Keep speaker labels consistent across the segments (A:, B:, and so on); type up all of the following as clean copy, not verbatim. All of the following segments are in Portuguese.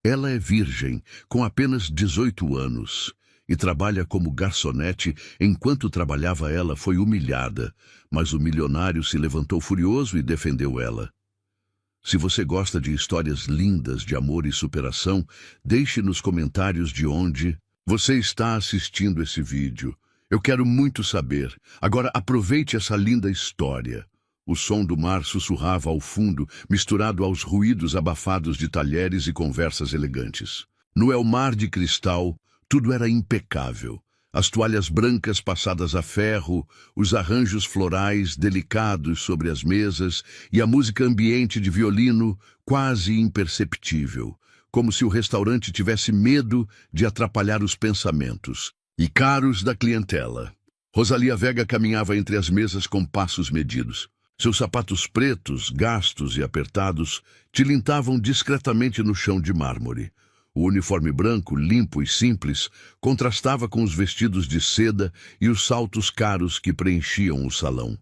A: Ela é virgem, com apenas 18 anos, e trabalha como garçonete. Enquanto trabalhava, ela foi humilhada, mas o milionário se levantou furioso e defendeu ela. Se você gosta de histórias lindas de amor e superação, deixe nos comentários de onde você está assistindo esse vídeo. Eu quero muito saber. Agora aproveite essa linda história. O som do mar sussurrava ao fundo, misturado aos ruídos abafados de talheres e conversas elegantes. No El Mar de Cristal, tudo era impecável. As toalhas brancas passadas a ferro, os arranjos florais delicados sobre as mesas e a música ambiente de violino quase imperceptível, como se o restaurante tivesse medo de atrapalhar os pensamentos e caros da clientela. Rosalía Vega caminhava entre as mesas com passos medidos. Seus sapatos pretos, gastos e apertados, tilintavam discretamente no chão de mármore. O uniforme branco, limpo e simples, contrastava com os vestidos de seda e os saltos caros que preenchiam o salão.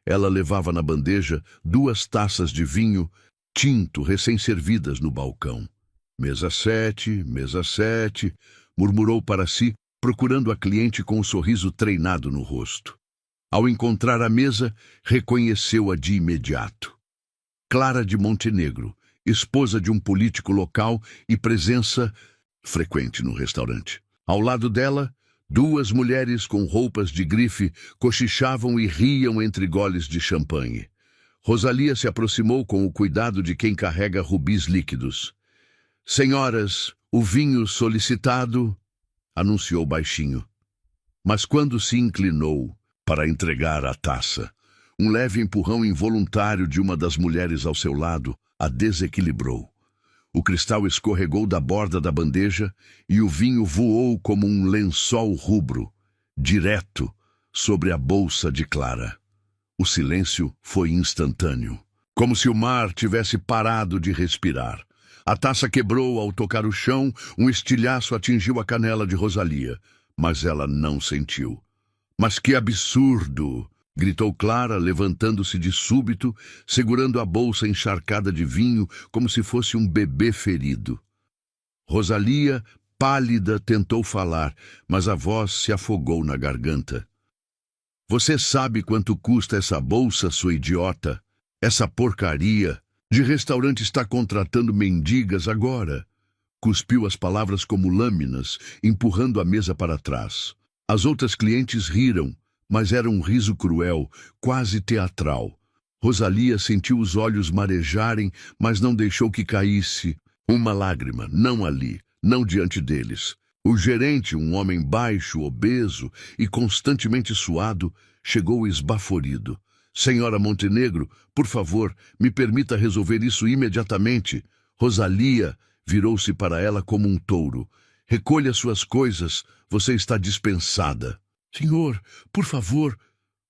A: Ela levava na bandeja 2 taças de vinho tinto recém-servidas no balcão. Mesa 7, mesa 7, murmurou para si, procurando a cliente com um sorriso treinado no rosto. Ao encontrar a mesa, reconheceu-a de imediato. Clara de Montenegro, esposa de um político local e presença frequente no restaurante. Ao lado dela, 2 mulheres com roupas de grife cochichavam e riam entre goles de champanhe. Rosalía se aproximou com o cuidado de quem carrega rubis líquidos. "Senhoras, o vinho solicitado", anunciou baixinho. Mas quando se inclinou para entregar a taça, um leve empurrão involuntário de uma das mulheres ao seu lado a desequilibrou. O cristal escorregou da borda da bandeja e o vinho voou como um lençol rubro, direto sobre a bolsa de Clara. O silêncio foi instantâneo, como se o mar tivesse parado de respirar. A taça quebrou ao tocar o chão, um estilhaço atingiu a canela de Rosalía, mas ela não sentiu. "Mas que absurdo!" gritou Clara, levantando-se de súbito, segurando a bolsa encharcada de vinho como se fosse um bebê ferido. Rosalía, pálida, tentou falar, mas a voz se afogou na garganta. "Você sabe quanto custa essa bolsa, sua idiota? Essa porcaria de restaurante está contratando mendigas agora." Cuspiu as palavras como lâminas, empurrando a mesa para trás. As outras clientes riram, mas era um riso cruel, quase teatral. Rosalía sentiu os olhos marejarem, mas não deixou que caísse uma lágrima, não ali, não diante deles. O gerente, um homem baixo, obeso e constantemente suado, chegou esbaforido. "Senhora Montenegro, por favor, me permita resolver isso imediatamente." Rosalía virou-se para ela como um touro. "Recolha suas coisas, você está dispensada." "Senhor, por favor,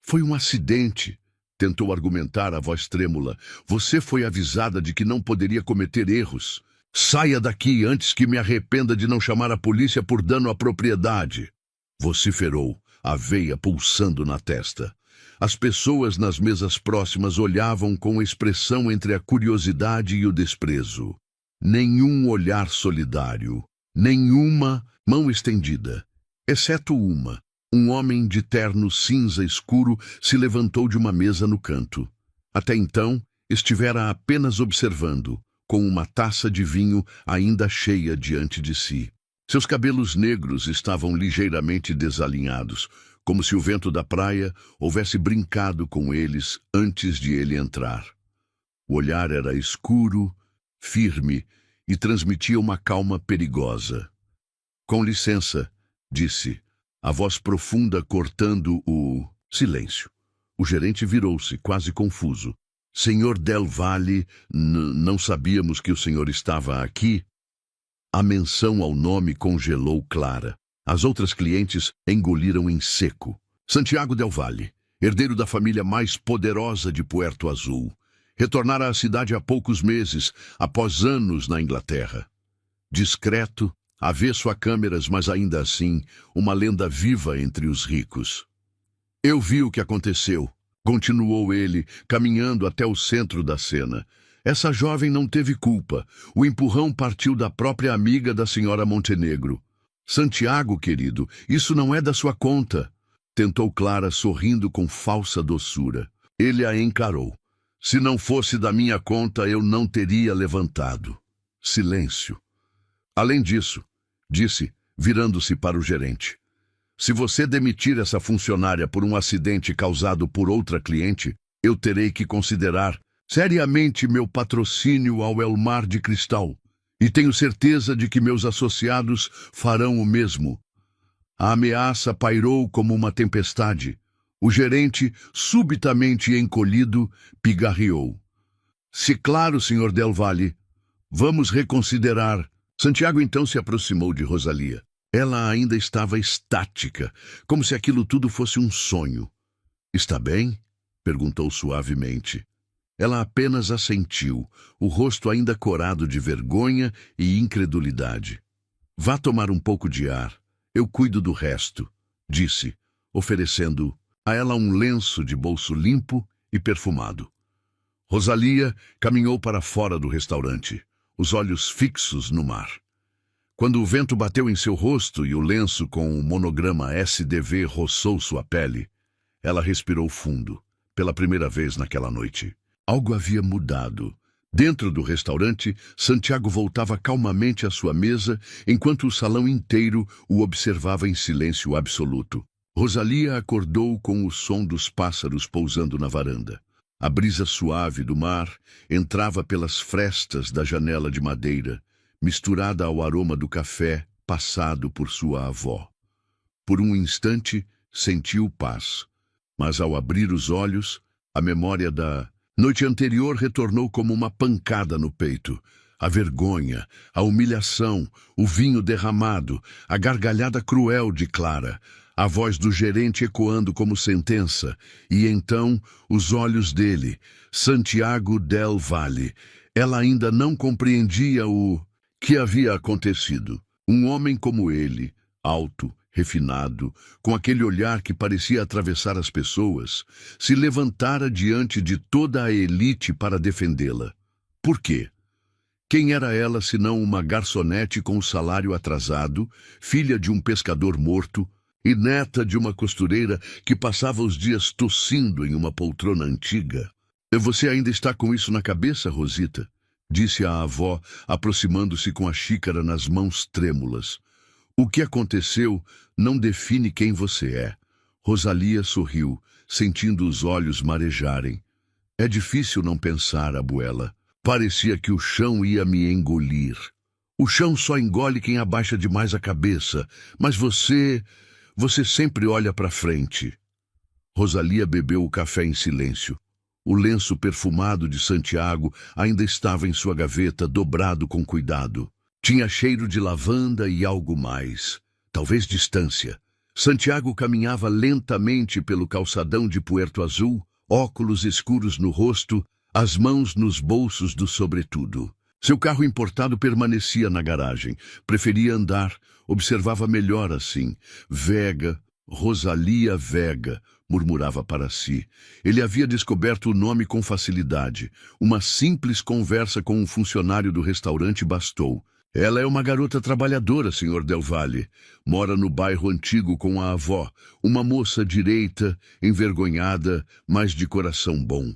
A: foi um acidente", tentou argumentar a voz trêmula. "Você foi avisada de que não poderia cometer erros. Saia daqui antes que me arrependa de não chamar a polícia por dano à propriedade." Vociferou, a veia pulsando na testa. As pessoas nas mesas próximas olhavam com expressão entre a curiosidade e o desprezo. Nenhum olhar solidário, nenhuma mão estendida, exceto uma. Um homem de terno cinza escuro se levantou de uma mesa no canto. Até então, estivera apenas observando, com uma taça de vinho ainda cheia diante de si. Seus cabelos negros estavam ligeiramente desalinhados, como se o vento da praia houvesse brincado com eles antes de ele entrar. O olhar era escuro, firme e transmitia uma calma perigosa. "Com licença", disse, a voz profunda cortando o silêncio. O gerente virou-se, quase confuso. "Senhor Del Valle, não sabíamos que o senhor estava aqui." A menção ao nome congelou Clara. As outras clientes engoliram em seco. Santiago Del Valle, herdeiro da família mais poderosa de Puerto Azul, retornara à cidade há poucos meses, após anos na Inglaterra. Discreto, avesso a câmeras, mas ainda assim, uma lenda viva entre os ricos. "Eu vi o que aconteceu", continuou ele, caminhando até o centro da cena. Essa jovem não teve culpa. O empurrão partiu da própria amiga da senhora Montenegro. Santiago, querido, isso não é da sua conta. Tentou Clara, sorrindo com falsa doçura. Ele a encarou. Se não fosse da minha conta, eu não teria levantado. Silêncio. Além disso, disse, virando-se para o gerente. Se você demitir essa funcionária por um acidente causado por outra cliente, eu terei que considerar seriamente meu patrocínio ao Elmar de Cristal. E tenho certeza de que meus associados farão o mesmo. A ameaça pairou como uma tempestade. O gerente, subitamente encolhido, pigarreou. Se claro, Sr. Del Valle, vamos reconsiderar. Santiago então se aproximou de Rosalia. Ela ainda estava estática, como se aquilo tudo fosse um sonho. Está bem? Perguntou suavemente. Ela apenas assentiu, o rosto ainda corado de vergonha e incredulidade. Vá tomar um pouco de ar. Eu cuido do resto, disse, oferecendo a ela um lenço de bolso limpo e perfumado. Rosalia caminhou para fora do restaurante, os olhos fixos no mar. Quando o vento bateu em seu rosto e o lenço com o monograma SDV roçou sua pele, ela respirou fundo, pela primeira vez naquela noite. Algo havia mudado. Dentro do restaurante, Santiago voltava calmamente à sua mesa, enquanto o salão inteiro o observava em silêncio absoluto. Rosalia acordou com o som dos pássaros pousando na varanda. A brisa suave do mar entrava pelas frestas da janela de madeira, misturada ao aroma do café passado por sua avó. Por um instante, sentiu paz, mas ao abrir os olhos, a memória da noite anterior retornou como uma pancada no peito. A vergonha, a humilhação, o vinho derramado, a gargalhada cruel de Clara, a voz do gerente ecoando como sentença, e então os olhos dele, Santiago Del Valle. Ela ainda não compreendia o que havia acontecido. Um homem como ele, alto, refinado, com aquele olhar que parecia atravessar as pessoas, se levantara diante de toda a elite para defendê-la. Por quê? Quem era ela senão uma garçonete com o salário atrasado, filha de um pescador morto e neta de uma costureira que passava os dias tossindo em uma poltrona antiga? Você ainda está com isso na cabeça, Rosita? Disse a avó, aproximando-se com a xícara nas mãos trêmulas. O que aconteceu não define quem você é. Rosalia sorriu, sentindo os olhos marejarem. É difícil não pensar, abuela. Parecia que o chão ia me engolir. O chão só engole quem abaixa demais a cabeça, mas você sempre olha para frente. Rosalia bebeu o café em silêncio. O lenço perfumado de Santiago ainda estava em sua gaveta, dobrado com cuidado. Tinha cheiro de lavanda e algo mais, talvez distância. Santiago caminhava lentamente pelo calçadão de Puerto Azul, óculos escuros no rosto, as mãos nos bolsos do sobretudo. Seu carro importado permanecia na garagem. Preferia andar, observava melhor assim. Vega, Rosalia Vega, murmurava para si. Ele havia descoberto o nome com facilidade. Uma simples conversa com um funcionário do restaurante bastou. Ela é uma garota trabalhadora, Sr. Del Valle. Mora no bairro antigo com a avó, uma moça direita, envergonhada, mas de coração bom.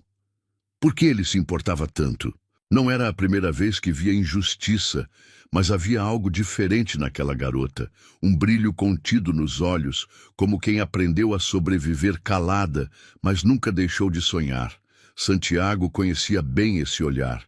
A: Por que ele se importava tanto? Não era a primeira vez que via injustiça, mas havia algo diferente naquela garota, um brilho contido nos olhos, como quem aprendeu a sobreviver calada, mas nunca deixou de sonhar. Santiago conhecia bem esse olhar.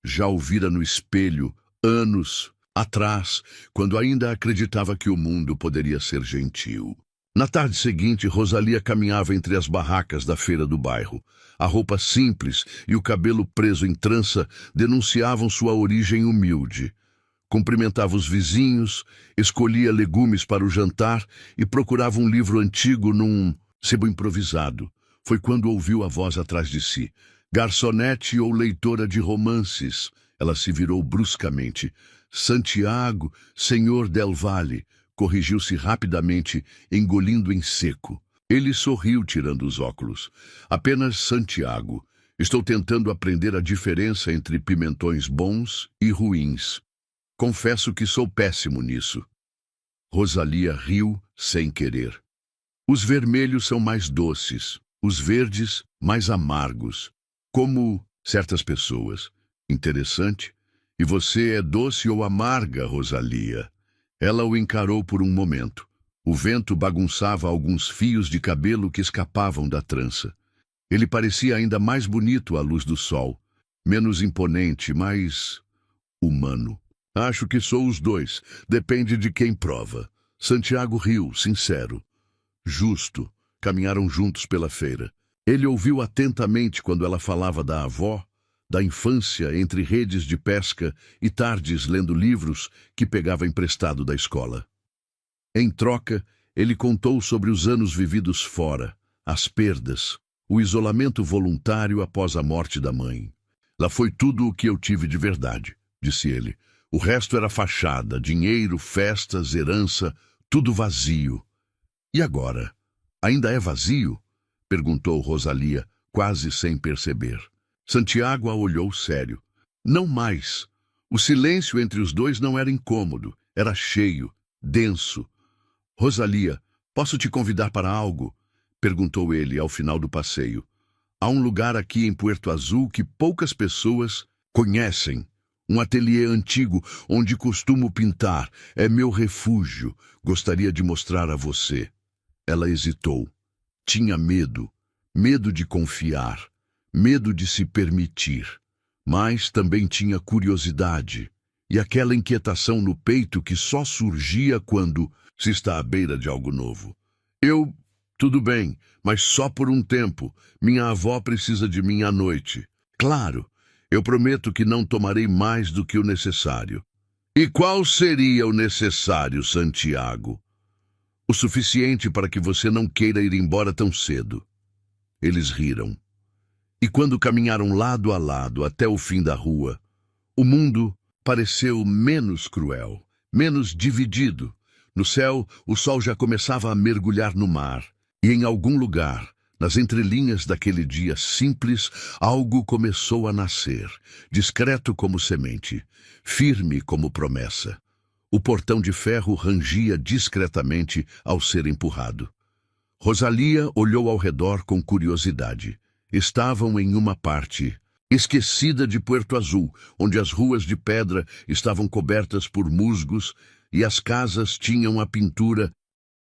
A: Já o vira no espelho, anos atrás, quando ainda acreditava que o mundo poderia ser gentil. Na tarde seguinte, Rosalia caminhava entre as barracas da feira do bairro. A roupa simples e o cabelo preso em trança denunciavam sua origem humilde. Cumprimentava os vizinhos, escolhia legumes para o jantar e procurava um livro antigo num sebo improvisado. Foi quando ouviu a voz atrás de si. Garçonete ou leitora de romances? Ela se virou bruscamente. Santiago, Senhor Del Valle, corrigiu-se rapidamente, engolindo em seco. Ele sorriu, tirando os óculos. Apenas Santiago. Estou tentando aprender a diferença entre pimentões bons e ruins. Confesso que sou péssimo nisso. Rosalia riu sem querer. Os vermelhos são mais doces, os verdes mais amargos, como certas pessoas. Interessante. E você é doce ou amarga, Rosalia? Ela o encarou por um momento. O vento bagunçava alguns fios de cabelo que escapavam da trança. Ele parecia ainda mais bonito à luz do sol, menos imponente, mais humano. Acho que sou os dois, depende de quem prova. Santiago riu, sincero. Justo. Caminharam juntos pela feira. Ele ouviu atentamente quando ela falava da avó, da infância entre redes de pesca e tardes lendo livros que pegava emprestado da escola. Em troca, ele contou sobre os anos vividos fora, as perdas, o isolamento voluntário após a morte da mãe. Lá foi tudo o que eu tive de verdade, disse ele. O resto era fachada, dinheiro, festas, herança, tudo vazio. E agora? Ainda é vazio? Perguntou Rosalia, quase sem perceber. Santiago a olhou sério. Não mais. O silêncio entre os dois não era incômodo, era cheio, denso. Rosalia, posso te convidar para algo? Perguntou ele ao final do passeio. Há um lugar aqui em Puerto Azul que poucas pessoas conhecem. Um ateliê antigo onde costumo pintar. É meu refúgio. Gostaria de mostrar a você. Ela hesitou. Tinha medo. Medo de confiar. Medo de se permitir. Mas também tinha curiosidade. E aquela inquietação no peito que só surgia quando se está à beira de algo novo. Tudo bem, mas só por um tempo. Minha avó precisa de mim à noite. Claro, eu prometo que não tomarei mais do que o necessário. E qual seria o necessário, Santiago? O suficiente para que você não queira ir embora tão cedo. Eles riram. E quando caminharam lado a lado até o fim da rua, o mundo pareceu menos cruel, menos dividido. No céu, o sol já começava a mergulhar no mar, e em algum lugar, nas entrelinhas daquele dia simples, algo começou a nascer, discreto como semente, firme como promessa. O portão de ferro rangia discretamente ao ser empurrado. Rosalia olhou ao redor com curiosidade. Estavam em uma parte esquecida de Puerto Azul, onde as ruas de pedra estavam cobertas por musgos e as casas tinham a pintura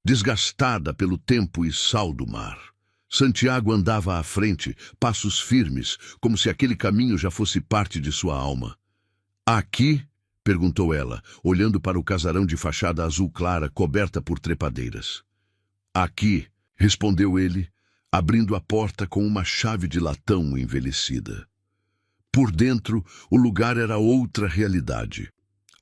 A: desgastada pelo tempo e sal do mar. Santiago andava à frente, passos firmes, como se aquele caminho já fosse parte de sua alma. Aqui? Perguntou ela, olhando para o casarão de fachada azul clara coberta por trepadeiras. Aqui, respondeu ele, abrindo a porta com uma chave de latão envelhecida. Por dentro, o lugar era outra realidade.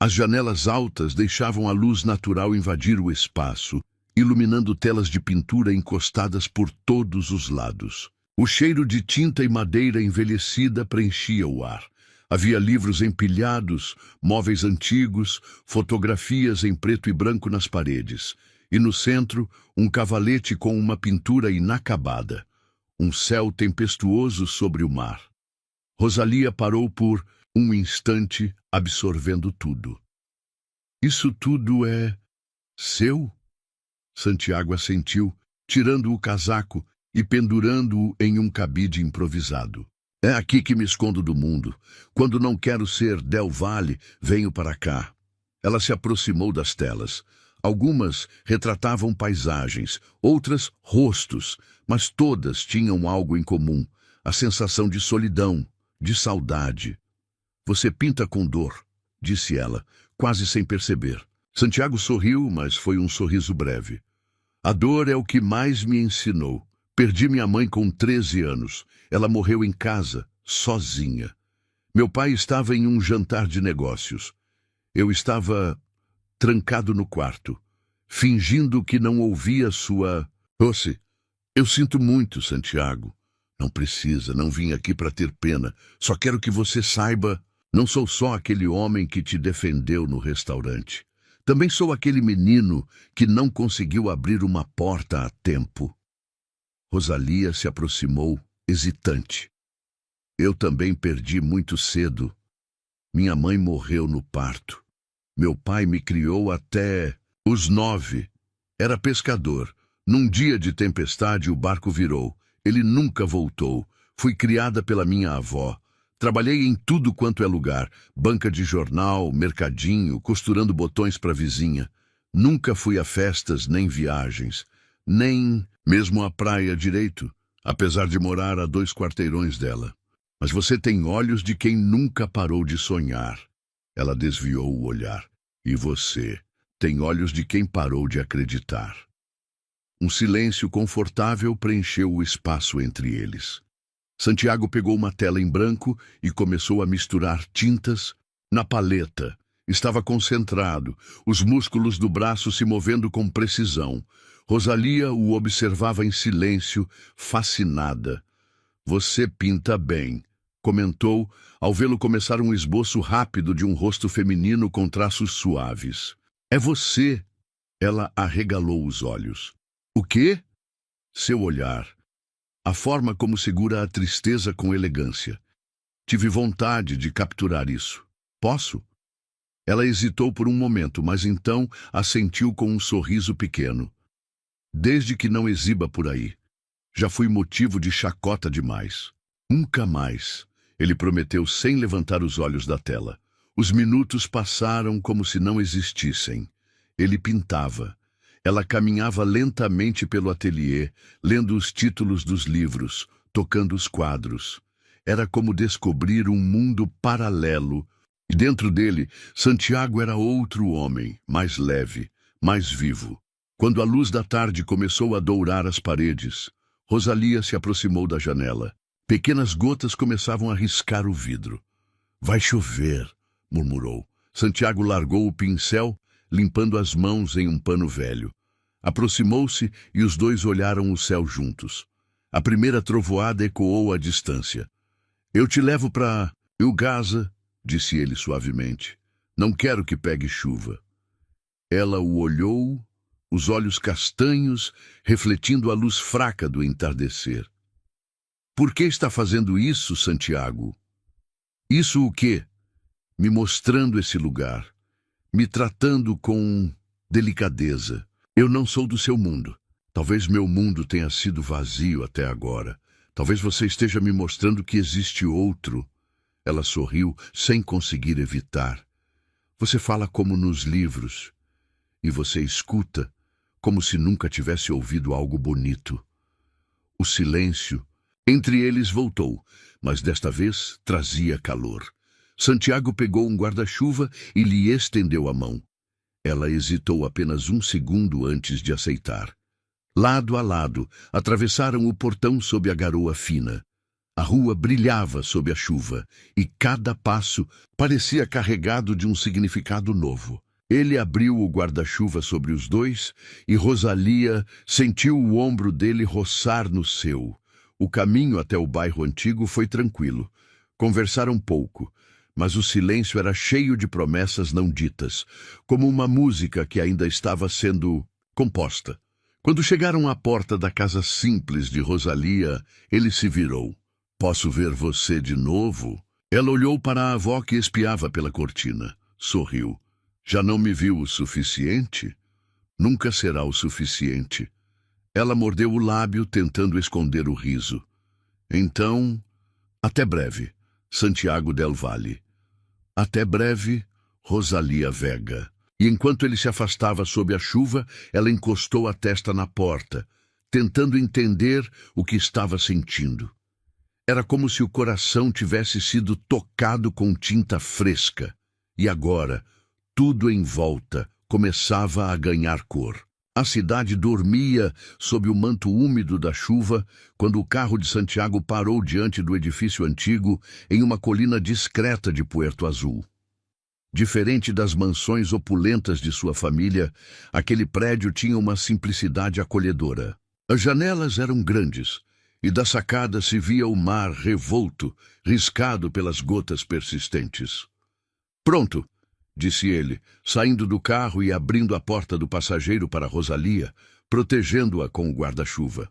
A: As janelas altas deixavam a luz natural invadir o espaço, iluminando telas de pintura encostadas por todos os lados. O cheiro de tinta e madeira envelhecida preenchia o ar. Havia livros empilhados, móveis antigos, fotografias em preto e branco nas paredes. E no centro, um cavalete com uma pintura inacabada. Um céu tempestuoso sobre o mar. Rosalia parou por um instante, absorvendo tudo. Isso tudo é seu? Santiago assentiu, tirando o casaco e pendurando-o em um cabide improvisado. É aqui que me escondo do mundo. Quando não quero ser Del Valle, venho para cá. Ela se aproximou das telas. Algumas retratavam paisagens, outras rostos, mas todas tinham algo em comum, a sensação de solidão, de saudade. Você pinta com dor, disse ela, quase sem perceber. Santiago sorriu, mas foi um sorriso breve. A dor é o que mais me ensinou. Perdi minha mãe com 13 anos. Ela morreu em casa, sozinha. Meu pai estava em um jantar de negócios. Eu estava trancado no quarto, fingindo que não ouvia sua... Doce, eu sinto muito, Santiago. Não precisa, não vim aqui para ter pena. Só quero que você saiba, não sou só aquele homem que te defendeu no restaurante. Também sou aquele menino que não conseguiu abrir uma porta a tempo. Rosalia se aproximou, hesitante. Eu também perdi muito cedo. Minha mãe morreu no parto. Meu pai me criou até os 9. Era pescador. Num dia de tempestade, o barco virou. Ele nunca voltou. Fui criada pela minha avó. Trabalhei em tudo quanto é lugar. Banca de jornal, mercadinho, costurando botões para vizinha. Nunca fui a festas nem viagens. Nem mesmo à praia direito, apesar de morar a 2 quarteirões dela. Mas você tem olhos de quem nunca parou de sonhar. Ela desviou o olhar. E você tem olhos de quem parou de acreditar. Um silêncio confortável preencheu o espaço entre eles. Santiago pegou uma tela em branco e começou a misturar tintas na paleta. Estava concentrado, os músculos do braço se movendo com precisão. Rosalia o observava em silêncio, fascinada. Você pinta bem, comentou, ao vê-lo começar um esboço rápido de um rosto feminino com traços suaves. É você! Ela arregalou os olhos. O quê? Seu olhar. A forma como segura a tristeza com elegância. Tive vontade de capturar isso. Posso? Ela hesitou por um momento, mas então assentiu com um sorriso pequeno. Desde que não exiba por aí. Já fui motivo de chacota demais. Nunca mais. Ele prometeu sem levantar os olhos da tela. Os minutos passaram como se não existissem. Ele pintava. Ela caminhava lentamente pelo ateliê, lendo os títulos dos livros, tocando os quadros. Era como descobrir um mundo paralelo. E dentro dele, Santiago era outro homem, mais leve, mais vivo. Quando a luz da tarde começou a dourar as paredes, Rosalia se aproximou da janela. Pequenas gotas começavam a riscar o vidro. Vai chover, murmurou. Santiago largou o pincel, limpando as mãos em um pano velho. Aproximou-se e os dois olharam o céu juntos. A primeira trovoada ecoou à distância. Eu te levo para Gaza, disse ele suavemente. Não quero que pegue chuva. Ela o olhou, os olhos castanhos, refletindo a luz fraca do entardecer. Por que está fazendo isso, Santiago? Isso o quê? Me mostrando esse lugar, me tratando com delicadeza. Eu não sou do seu mundo. Talvez meu mundo tenha sido vazio até agora. Talvez você esteja me mostrando que existe outro. Ela sorriu sem conseguir evitar. Você fala como nos livros. E você escuta como se nunca tivesse ouvido algo bonito. O silêncio entre eles voltou, mas desta vez trazia calor. Santiago pegou um guarda-chuva e lhe estendeu a mão. Ela hesitou apenas um segundo antes de aceitar. Lado a lado, atravessaram o portão sob a garoa fina. A rua brilhava sob a chuva, e cada passo parecia carregado de um significado novo. Ele abriu o guarda-chuva sobre os dois, e Rosalia sentiu o ombro dele roçar no seu. O caminho até o bairro antigo foi tranquilo. Conversaram pouco, mas o silêncio era cheio de promessas não ditas, como uma música que ainda estava sendo composta. Quando chegaram à porta da casa simples de Rosalia, ele se virou. Posso ver você de novo? Ela olhou para a avó que espiava pela cortina. Sorriu. Já não me viu o suficiente? Nunca será o suficiente. Ela mordeu o lábio, tentando esconder o riso. Então, até breve, Santiago del Valle. Até breve, Rosalia Vega. E enquanto ele se afastava sob a chuva, ela encostou a testa na porta, tentando entender o que estava sentindo. Era como se o coração tivesse sido tocado com tinta fresca. E agora, tudo em volta começava a ganhar cor. A cidade dormia sob o manto úmido da chuva quando o carro de Santiago parou diante do edifício antigo em uma colina discreta de Puerto Azul. Diferente das mansões opulentas de sua família, aquele prédio tinha uma simplicidade acolhedora. As janelas eram grandes, e da sacada se via o mar revolto, riscado pelas gotas persistentes. Pronto, disse ele, saindo do carro e abrindo a porta do passageiro para Rosalia, protegendo-a com o guarda-chuva.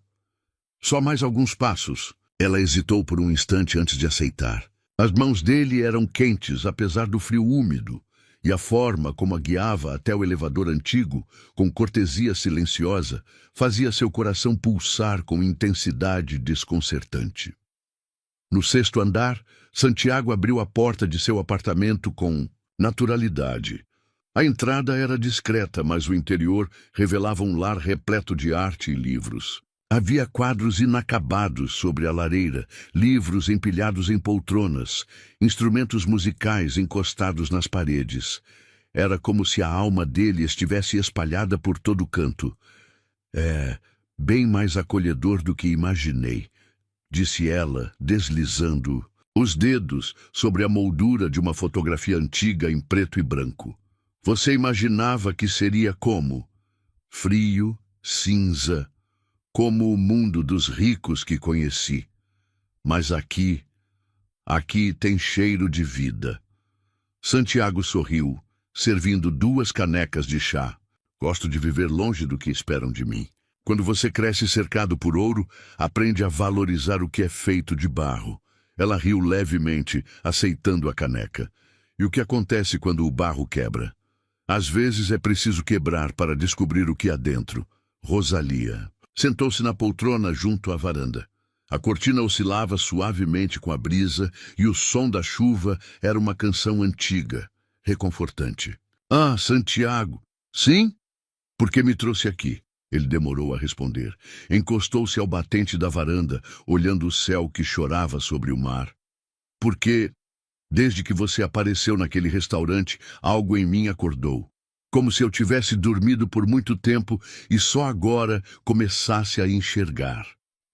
A: Só mais alguns passos. Ela hesitou por um instante antes de aceitar. As mãos dele eram quentes, apesar do frio úmido, e a forma como a guiava até o elevador antigo, com cortesia silenciosa, fazia seu coração pulsar com intensidade desconcertante. No sexto andar, Santiago abriu a porta de seu apartamento com naturalidade. A entrada era discreta, mas o interior revelava um lar repleto de arte e livros. Havia quadros inacabados sobre a lareira, livros empilhados em poltronas, instrumentos musicais encostados nas paredes. Era como se a alma dele estivesse espalhada por todo canto. É bem mais acolhedor do que imaginei, disse ela, deslizando os dedos sobre a moldura de uma fotografia antiga em preto e branco. Você imaginava que seria como? Frio, cinza, como o mundo dos ricos que conheci. Mas aqui tem cheiro de vida. Santiago sorriu, servindo 2 canecas de chá. Gosto de viver longe do que esperam de mim. Quando você cresce cercado por ouro, aprende a valorizar o que é feito de barro. Ela riu levemente, aceitando a caneca. E o que acontece quando o barro quebra? Às vezes é preciso quebrar para descobrir o que há dentro. Rosalia sentou-se na poltrona junto à varanda. A cortina oscilava suavemente com a brisa e o som da chuva era uma canção antiga, reconfortante. Ah, Santiago! Sim? Por que me trouxe aqui? Ele demorou a responder. Encostou-se ao batente da varanda, olhando o céu que chorava sobre o mar. Porque, desde que você apareceu naquele restaurante, algo em mim acordou. Como se eu tivesse dormido por muito tempo e só agora começasse a enxergar.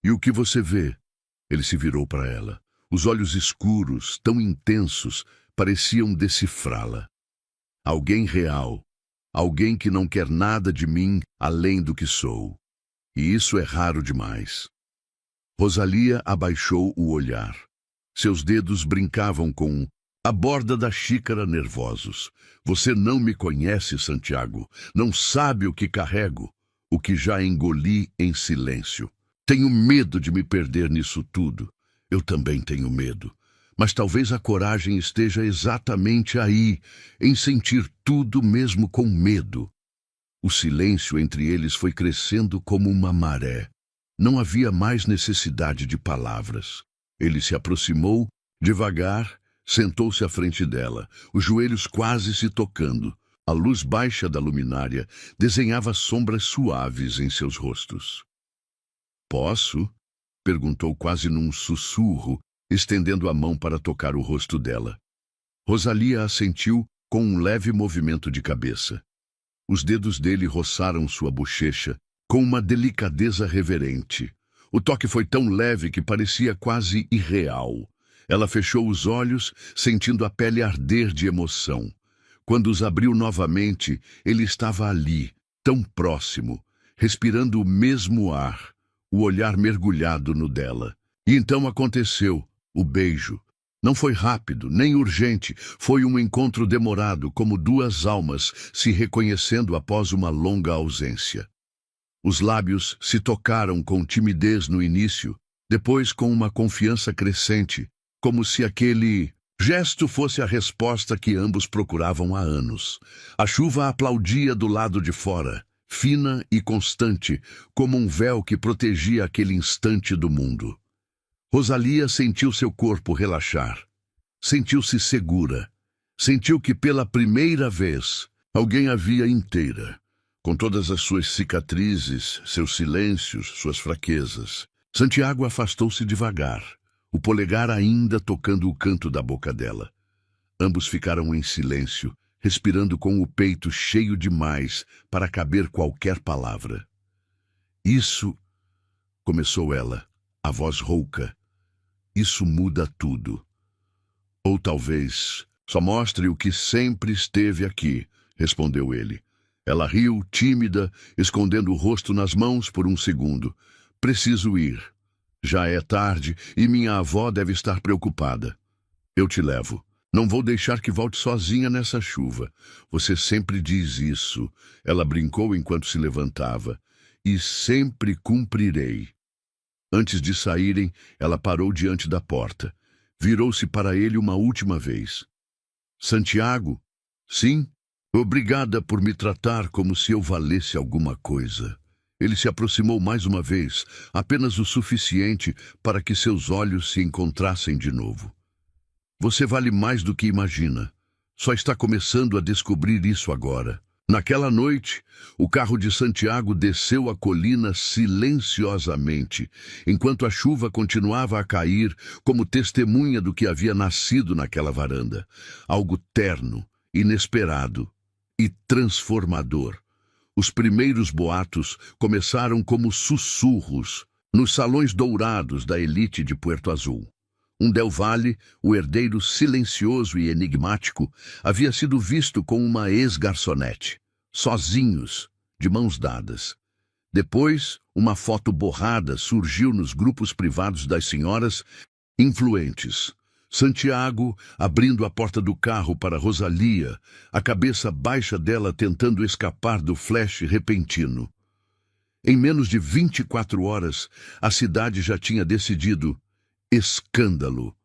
A: E o que você vê? Ele se virou para ela. Os olhos escuros, tão intensos, pareciam decifrá-la. Alguém real. Alguém que não quer nada de mim além do que sou. E isso é raro demais. Rosalia abaixou o olhar. Seus dedos brincavam com a borda da xícara, nervosos. Você não me conhece, Santiago. Não sabe o que carrego, o que já engoli em silêncio. Tenho medo de me perder nisso tudo. Eu também tenho medo. Mas talvez a coragem esteja exatamente aí, em sentir tudo mesmo com medo. O silêncio entre eles foi crescendo como uma maré. Não havia mais necessidade de palavras. Ele se aproximou, devagar, sentou-se à frente dela, os joelhos quase se tocando. A luz baixa da luminária desenhava sombras suaves em seus rostos. Posso? Perguntou quase num sussurro, estendendo a mão para tocar o rosto dela. Rosalia assentiu com um leve movimento de cabeça. Os dedos dele roçaram sua bochecha com uma delicadeza reverente. O toque foi tão leve que parecia quase irreal. Ela fechou os olhos, sentindo a pele arder de emoção. Quando os abriu novamente, ele estava ali, tão próximo, respirando o mesmo ar, o olhar mergulhado no dela. E então aconteceu, o beijo. Não foi rápido, nem urgente, foi um encontro demorado, como 2 almas se reconhecendo após uma longa ausência. Os lábios se tocaram com timidez no início, depois com uma confiança crescente, como se aquele gesto fosse a resposta que ambos procuravam há anos. A chuva aplaudia do lado de fora, fina e constante, como um véu que protegia aquele instante do mundo. Rosalia sentiu seu corpo relaxar. Sentiu-se segura. Sentiu que pela primeira vez alguém a via inteira, com todas as suas cicatrizes, seus silêncios, suas fraquezas. Santiago afastou-se devagar, o polegar ainda tocando o canto da boca dela. Ambos ficaram em silêncio, respirando com o peito cheio demais para caber qualquer palavra. Isso, começou ela, a voz rouca, isso muda tudo. Ou talvez só mostre o que sempre esteve aqui, respondeu ele. Ela riu, tímida, escondendo o rosto nas mãos por um segundo. Preciso ir. Já é tarde e minha avó deve estar preocupada. Eu te levo. Não vou deixar que volte sozinha nessa chuva. Você sempre diz isso. Ela brincou enquanto se levantava. E sempre cumprirei. Antes de saírem, ela parou diante da porta. Virou-se para ele uma última vez. Santiago? Sim? Obrigada por me tratar como se eu valesse alguma coisa. Ele se aproximou mais uma vez, apenas o suficiente para que seus olhos se encontrassem de novo. Você vale mais do que imagina. Só está começando a descobrir isso agora. Naquela noite, o carro de Santiago desceu a colina silenciosamente, enquanto a chuva continuava a cair como testemunha do que havia nascido naquela varanda. Algo terno, inesperado e transformador. Os primeiros boatos começaram como sussurros nos salões dourados da elite de Puerto Azul. Del Valle, o herdeiro silencioso e enigmático, havia sido visto com uma ex-garçonete, sozinhos, de mãos dadas. Depois, uma foto borrada surgiu nos grupos privados das senhoras influentes. Santiago abrindo a porta do carro para Rosalia, a cabeça baixa dela tentando escapar do flash repentino. Em menos de 24 horas, a cidade já tinha decidido: escândalo.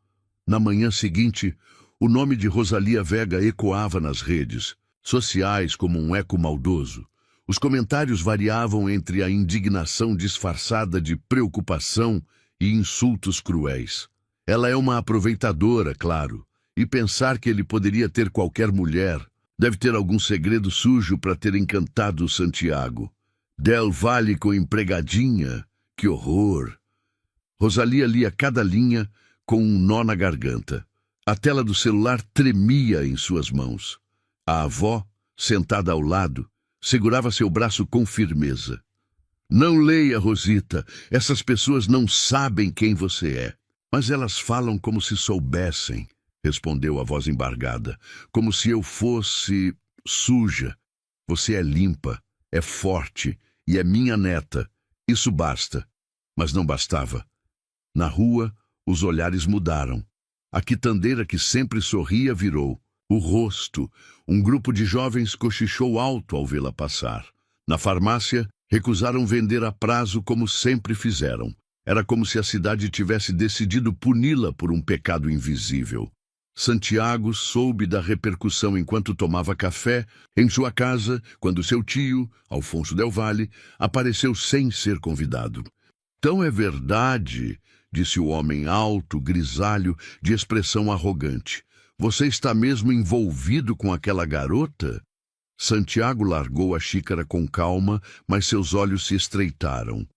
A: Na manhã seguinte, o nome de Rosalia Vega ecoava nas redes sociais como um eco maldoso. Os comentários variavam entre a indignação disfarçada de preocupação e insultos cruéis. Ela é uma aproveitadora, claro, e pensar que ele poderia ter qualquer mulher. Deve ter algum segredo sujo para ter encantado Santiago. Del Valle com empregadinha, que horror! Rosalia lia cada linha com um nó na garganta. A tela do celular tremia em suas mãos. A avó, sentada ao lado, segurava seu braço com firmeza. Não leia, Rosita. Essas pessoas não sabem quem você é. Mas elas falam como se soubessem, respondeu a voz embargada. Como se eu fosse suja. Você é limpa, é forte e é minha neta. Isso basta. Mas não bastava. Na rua, os olhares mudaram. A quitandeira que sempre sorria virou o rosto. Um grupo de jovens cochichou alto ao vê-la passar. Na farmácia, recusaram vender a prazo como sempre fizeram. Era como se a cidade tivesse decidido puni-la por um pecado invisível. Santiago soube da repercussão enquanto tomava café em sua casa, quando seu tio, Alfonso Del Valle, apareceu sem ser convidado. Então é verdade, disse o homem alto, grisalho, de expressão arrogante. Você está mesmo envolvido com aquela garota? Santiago largou a xícara com calma, mas seus olhos se estreitaram.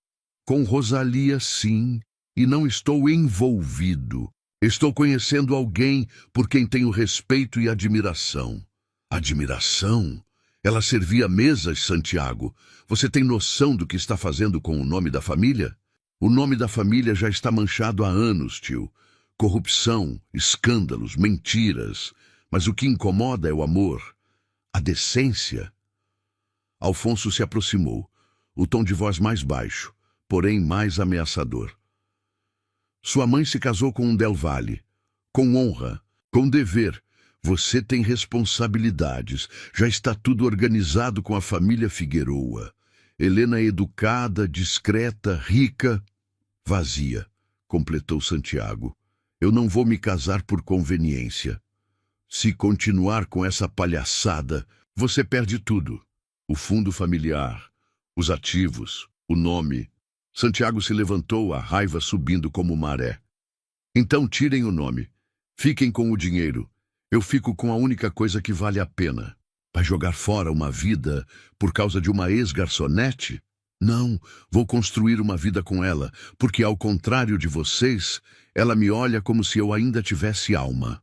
A: Com Rosalia, sim, e não estou envolvido. Estou conhecendo alguém por quem tenho respeito e admiração. Admiração? Ela servia mesas, Santiago. Você tem noção do que está fazendo com o nome da família? O nome da família já está manchado há anos, tio. Corrupção, escândalos, mentiras. Mas o que incomoda é o amor, a decência. Alfonso se aproximou, o tom de voz mais baixo, porém mais ameaçador. Sua mãe se casou com Del Valle, com honra, com dever. Você tem responsabilidades. Já está tudo organizado com a família Figueroa. Helena é educada, discreta, rica, vazia, completou Santiago. Eu não vou me casar por conveniência. Se continuar com essa palhaçada, você perde tudo. O fundo familiar, os ativos, o nome. Santiago se levantou, a raiva subindo como maré. Então tirem o nome. Fiquem com o dinheiro. Eu fico com a única coisa que vale a pena. Vai jogar fora uma vida por causa de uma ex-garçonete? Não, vou construir uma vida com ela, porque ao contrário de vocês, ela me olha como se eu ainda tivesse alma.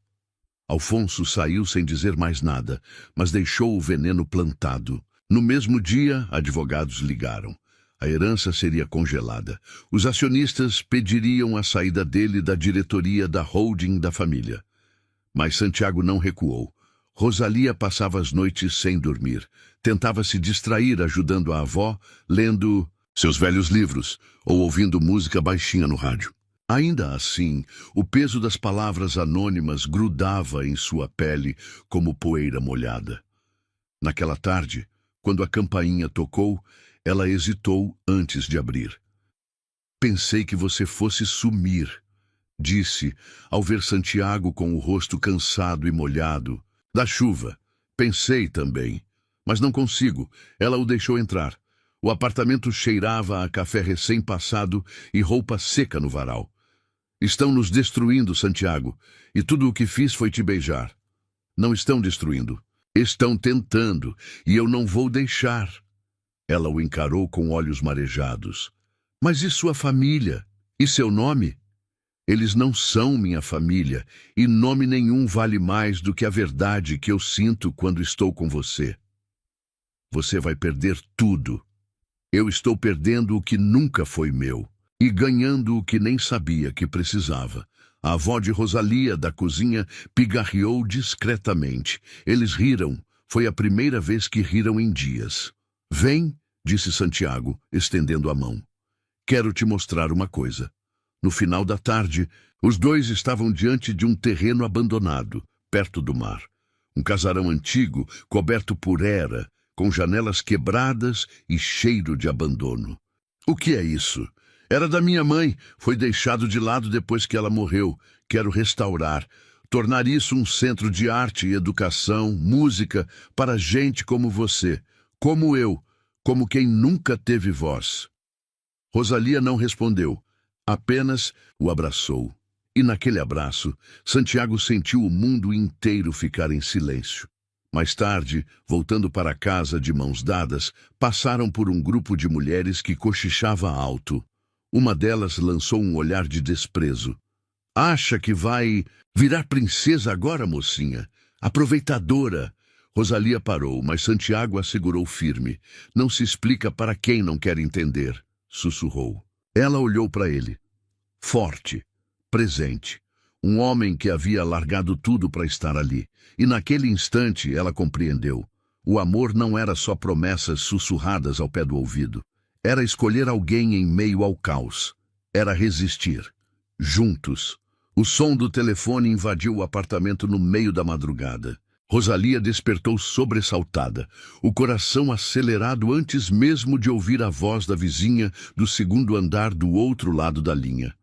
A: Alfonso saiu sem dizer mais nada, mas deixou o veneno plantado. No mesmo dia, advogados ligaram. A herança seria congelada. Os acionistas pediriam a saída dele da diretoria da holding da família. Mas Santiago não recuou. Rosalia passava as noites sem dormir. Tentava se distrair ajudando a avó, lendo seus velhos livros ou ouvindo música baixinha no rádio. Ainda assim, o peso das palavras anônimas grudava em sua pele como poeira molhada. Naquela tarde, quando a campainha tocou, ela hesitou antes de abrir. Pensei que você fosse sumir, disse, ao ver Santiago com o rosto cansado e molhado. Da chuva. Pensei também. Mas não consigo. Ela o deixou entrar. O apartamento cheirava a café recém-passado e roupa seca no varal. Estão nos destruindo, Santiago, e tudo o que fiz foi te beijar. Não estão destruindo. Estão tentando, e eu não vou deixar. Ela o encarou com olhos marejados. Mas e sua família? E seu nome? Eles não são minha família, e nome nenhum vale mais do que a verdade que eu sinto quando estou com você. Você vai perder tudo. Eu estou perdendo o que nunca foi meu, e ganhando o que nem sabia que precisava. A avó de Rosalia, da cozinha, pigarreou discretamente. Eles riram. Foi a primeira vez que riram em dias. Vem, disse Santiago, estendendo a mão. Quero te mostrar uma coisa. No final da tarde, os dois estavam diante de um terreno abandonado, perto do mar. Um casarão antigo, coberto por era, com janelas quebradas e cheiro de abandono. O que é isso? Era da minha mãe, foi deixado de lado depois que ela morreu. Quero restaurar, tornar isso um centro de arte e educação, música, para gente como você, como eu, como quem nunca teve voz. Rosalia não respondeu, apenas o abraçou. E naquele abraço, Santiago sentiu o mundo inteiro ficar em silêncio. Mais tarde, voltando para casa de mãos dadas, passaram por um grupo de mulheres que cochichava alto. Uma delas lançou um olhar de desprezo. Acha que vai virar princesa agora, mocinha? Aproveitadora! Rosalia parou, mas Santiago a segurou firme. Não se explica para quem não quer entender, sussurrou. Ela olhou para ele. Forte, presente. Um homem que havia largado tudo para estar ali. E naquele instante ela compreendeu. O amor não era só promessas sussurradas ao pé do ouvido. Era escolher alguém em meio ao caos. Era resistir. Juntos. O som do telefone invadiu o apartamento no meio da madrugada. Rosalia despertou sobressaltada, o coração acelerado antes mesmo de ouvir a voz da vizinha do segundo andar do outro lado da linha.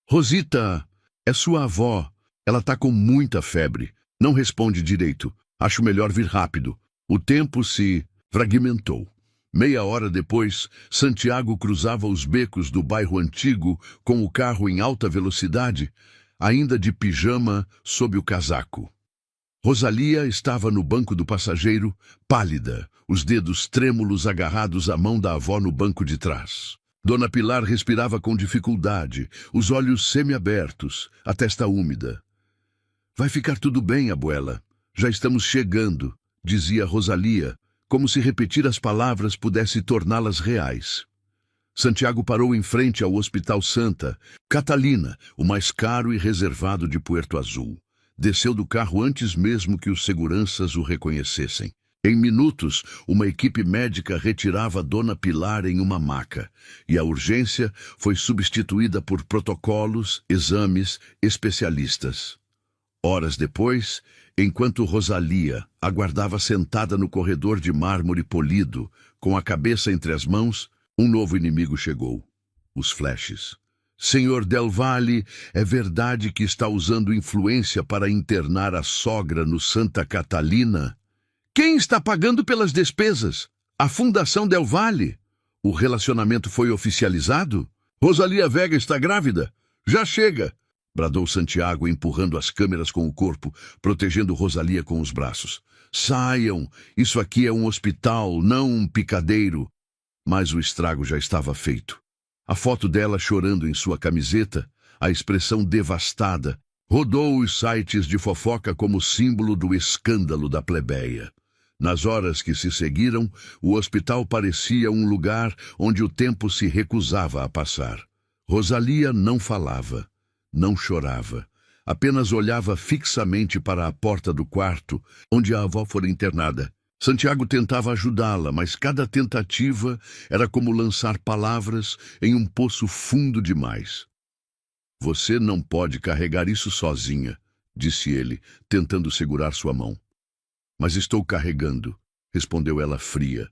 A: Rosita, é sua avó. Ela tá com muita febre. Não responde direito. Acho melhor vir rápido. O tempo se fragmentou. Meia hora depois, Santiago cruzava os becos do bairro antigo com o carro em alta velocidade, ainda de pijama sob o casaco. Rosalia estava no banco do passageiro, pálida, os dedos trêmulos agarrados à mão da avó no banco de trás. Dona Pilar respirava com dificuldade, os olhos semiabertos, a testa úmida. Vai ficar tudo bem, abuela. Já estamos chegando, dizia Rosalia, como se repetir as palavras pudesse torná-las reais. Santiago parou em frente ao Hospital Santa Catalina, o mais caro e reservado de Puerto Azul. Desceu do carro antes mesmo que os seguranças o reconhecessem. Em minutos, uma equipe médica retirava Dona Pilar em uma maca, e a urgência foi substituída por protocolos, exames, especialistas. Horas depois, enquanto Rosalia aguardava sentada no corredor de mármore polido, com a cabeça entre as mãos, um novo inimigo chegou. Os flashes. Senhor Del Valle, é verdade que está usando influência para internar a sogra no Santa Catalina? Quem está pagando pelas despesas? A Fundação Del Valle? O relacionamento foi oficializado? Rosalia Vega está grávida? Já chega! Bradou Santiago, empurrando as câmeras com o corpo, protegendo Rosalia com os braços. Saiam! Isso aqui é um hospital, não um picadeiro. Mas o estrago já estava feito. A foto dela chorando em sua camiseta, a expressão devastada, rodou os sites de fofoca como símbolo do escândalo da plebeia. Nas horas que se seguiram, o hospital parecia um lugar onde o tempo se recusava a passar. Rosalia não falava, não chorava, apenas olhava fixamente para a porta do quarto onde a avó fora internada. Santiago tentava ajudá-la, mas cada tentativa era como lançar palavras em um poço fundo demais. Você não pode carregar isso sozinha, disse ele, tentando segurar sua mão. Mas estou carregando, respondeu ela fria.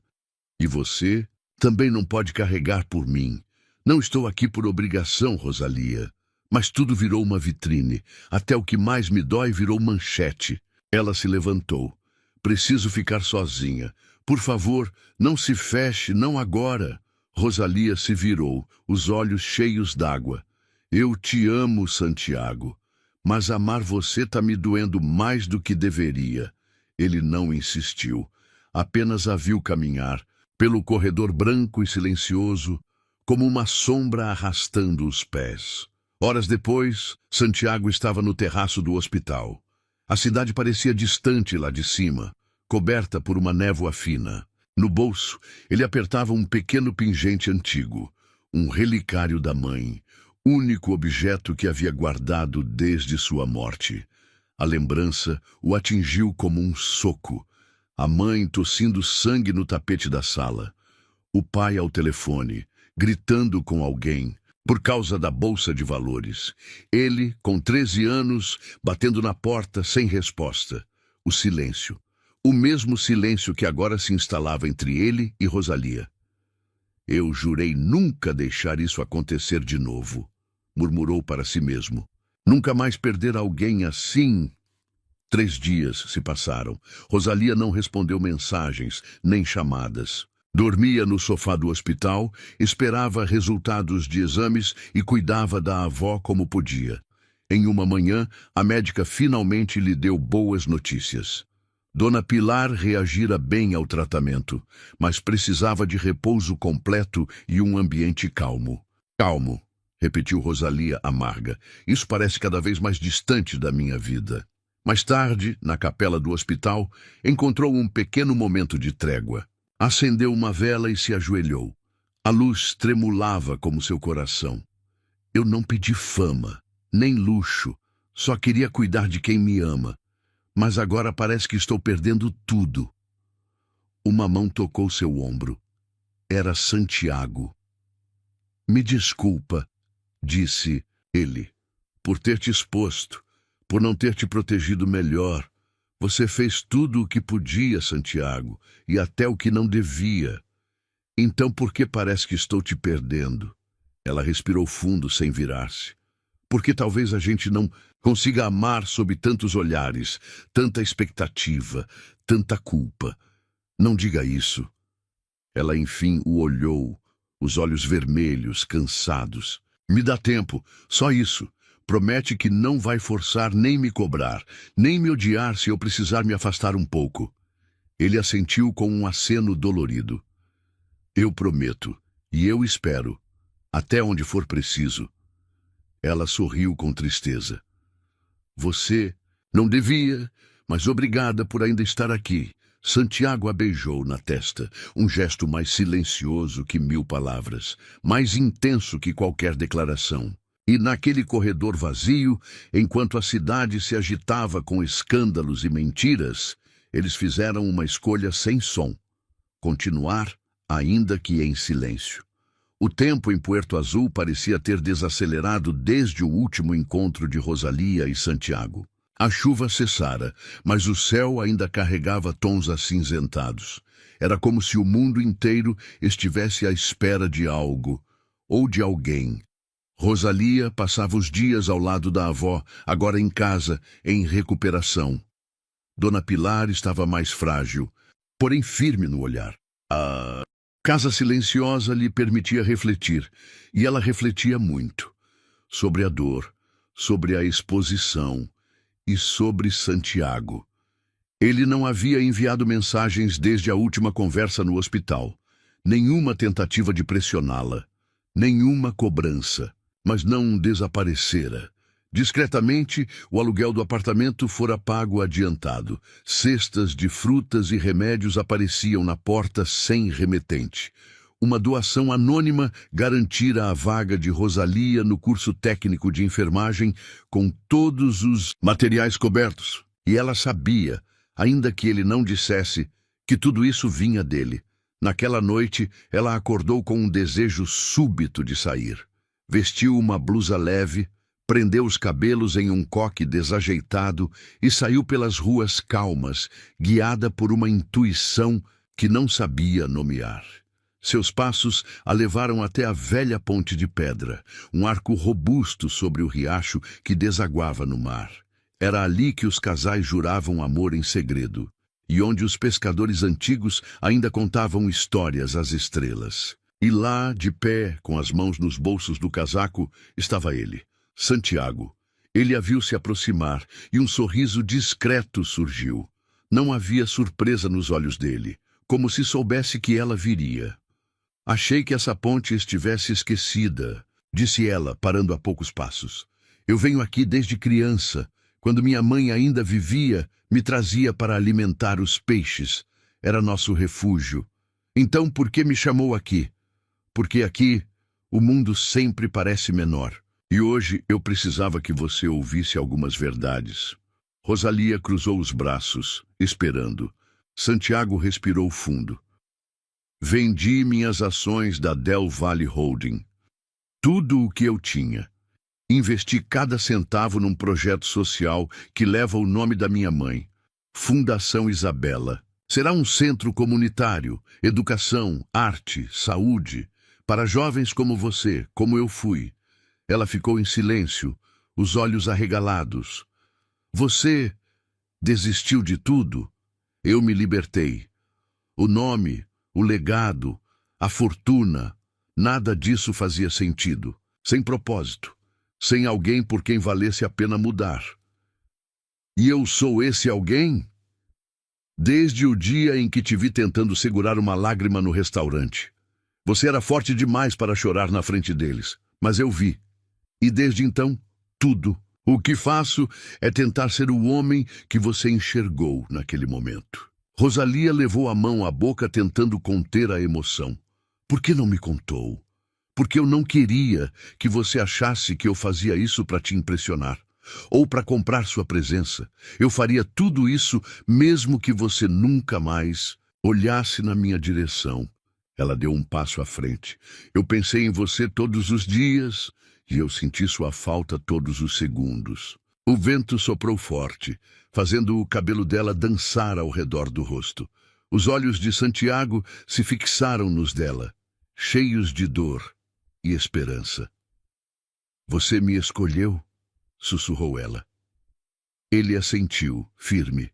A: E você também não pode carregar por mim. Não estou aqui por obrigação, Rosalia. Mas tudo virou uma vitrine. Até o que mais me dói virou manchete. Ela se levantou. Preciso ficar sozinha. Por favor, não se feche, não agora. Rosalia se virou, os olhos cheios d'água. Eu te amo, Santiago. Mas amar você tá me doendo mais do que deveria. Ele não insistiu. Apenas a viu caminhar, pelo corredor branco e silencioso, como uma sombra arrastando os pés. Horas depois, Santiago estava no terraço do hospital. A cidade parecia distante lá de cima, coberta por uma névoa fina. No bolso, ele apertava um pequeno pingente antigo, um relicário da mãe, único objeto que havia guardado desde sua morte. A lembrança o atingiu como um soco. A mãe tossindo sangue no tapete da sala. O pai ao telefone, gritando com alguém, por causa da bolsa de valores. Ele, com 13 anos, batendo na porta sem resposta. O silêncio. O mesmo silêncio que agora se instalava entre ele e Rosalia. Eu jurei nunca deixar isso acontecer de novo, murmurou para si mesmo. Nunca mais perder alguém assim. 3 dias se passaram. Rosalia não respondeu mensagens, nem chamadas. Dormia no sofá do hospital, esperava resultados de exames e cuidava da avó como podia. Em uma manhã, a médica finalmente lhe deu boas notícias. Dona Pilar reagira bem ao tratamento, mas precisava de repouso completo e um ambiente calmo. Calmo, repetiu Rosalia amarga. Isso parece cada vez mais distante da minha vida. Mais tarde, na capela do hospital, encontrou um pequeno momento de trégua. Acendeu uma vela e se ajoelhou. A luz tremulava como seu coração. Eu não pedi fama, nem luxo, só queria cuidar de quem me ama. Mas agora parece que estou perdendo tudo. Uma mão tocou seu ombro. Era Santiago. Me desculpa, disse ele, por ter te exposto, por não ter te protegido melhor. Você fez tudo o que podia, Santiago, e até o que não devia. Então por que parece que estou te perdendo? Ela respirou fundo sem virar-se. Porque talvez a gente não consiga amar sob tantos olhares, tanta expectativa, tanta culpa. Não diga isso. Ela enfim o olhou, os olhos vermelhos, cansados. Me dá tempo, só isso. Promete que não vai forçar nem me cobrar, nem me odiar se eu precisar me afastar um pouco. Ele assentiu com um aceno dolorido. Eu prometo, e eu espero, até onde for preciso. Ela sorriu com tristeza. Você não devia, mas obrigada por ainda estar aqui. Santiago a beijou na testa, um gesto mais silencioso que 1000 palavras, mais intenso que qualquer declaração. E naquele corredor vazio, enquanto a cidade se agitava com escândalos e mentiras, eles fizeram uma escolha sem som. Continuar, ainda que em silêncio. O tempo em Puerto Azul parecia ter desacelerado desde o último encontro de Rosalia e Santiago. A chuva cessara, mas o céu ainda carregava tons acinzentados. Era como se o mundo inteiro estivesse à espera de algo, ou de alguém. Rosalia passava os dias ao lado da avó, agora em casa, em recuperação. Dona Pilar estava mais frágil, porém firme no olhar. A casa silenciosa lhe permitia refletir, e ela refletia muito. Sobre a dor, sobre a exposição e sobre Santiago. Ele não havia enviado mensagens desde a última conversa no hospital. Nenhuma tentativa de pressioná-la. Nenhuma cobrança. Mas não desaparecera. Discretamente, o aluguel do apartamento fora pago adiantado. Cestas de frutas e remédios apareciam na porta sem remetente. Uma doação anônima garantira a vaga de Rosalia no curso técnico de enfermagem com todos os materiais cobertos. E ela sabia, ainda que ele não dissesse, que tudo isso vinha dele. Naquela noite, ela acordou com um desejo súbito de sair. Vestiu uma blusa leve, prendeu os cabelos em um coque desajeitado e saiu pelas ruas calmas, guiada por uma intuição que não sabia nomear. Seus passos a levaram até a velha ponte de pedra, um arco robusto sobre o riacho que desaguava no mar. Era ali que os casais juravam amor em segredo, e onde os pescadores antigos ainda contavam histórias às estrelas. E lá, de pé, com as mãos nos bolsos do casaco, estava ele, Santiago. Ele a viu se aproximar, e um sorriso discreto surgiu. Não havia surpresa nos olhos dele, como se soubesse que ela viria. Achei que essa ponte estivesse esquecida, disse ela, parando a poucos passos. Eu venho aqui desde criança. Quando minha mãe ainda vivia, me trazia para alimentar os peixes. Era nosso refúgio. Então, por que me chamou aqui? Porque aqui, o mundo sempre parece menor. E hoje eu precisava que você ouvisse algumas verdades. Rosalia cruzou os braços, esperando. Santiago respirou fundo. Vendi minhas ações da Del Valle Holding. Tudo o que eu tinha. Investi cada centavo num projeto social que leva o nome da minha mãe. Fundação Isabela. Será um centro comunitário, educação, arte, saúde, para jovens como você, como eu fui. Ela ficou em silêncio, os olhos arregalados. Você desistiu de tudo? Eu me libertei. O nome, o legado, a fortuna, nada disso fazia sentido. Sem propósito, sem alguém por quem valesse a pena mudar. E eu sou esse alguém? Desde o dia em que te vi tentando segurar uma lágrima no restaurante. Você era forte demais para chorar na frente deles, mas eu vi. E desde então, tudo. O que faço é tentar ser o homem que você enxergou naquele momento. Rosalia levou a mão à boca tentando conter a emoção. Por que não me contou? Porque eu não queria que você achasse que eu fazia isso para te impressionar, ou para comprar sua presença. Eu faria tudo isso mesmo que você nunca mais olhasse na minha direção. Ela deu um passo à frente. Eu pensei em você todos os dias e eu senti sua falta todos os segundos. O vento soprou forte, fazendo o cabelo dela dançar ao redor do rosto. Os olhos de Santiago se fixaram nos dela, cheios de dor e esperança. Você me escolheu? Sussurrou ela. Ele assentiu, firme.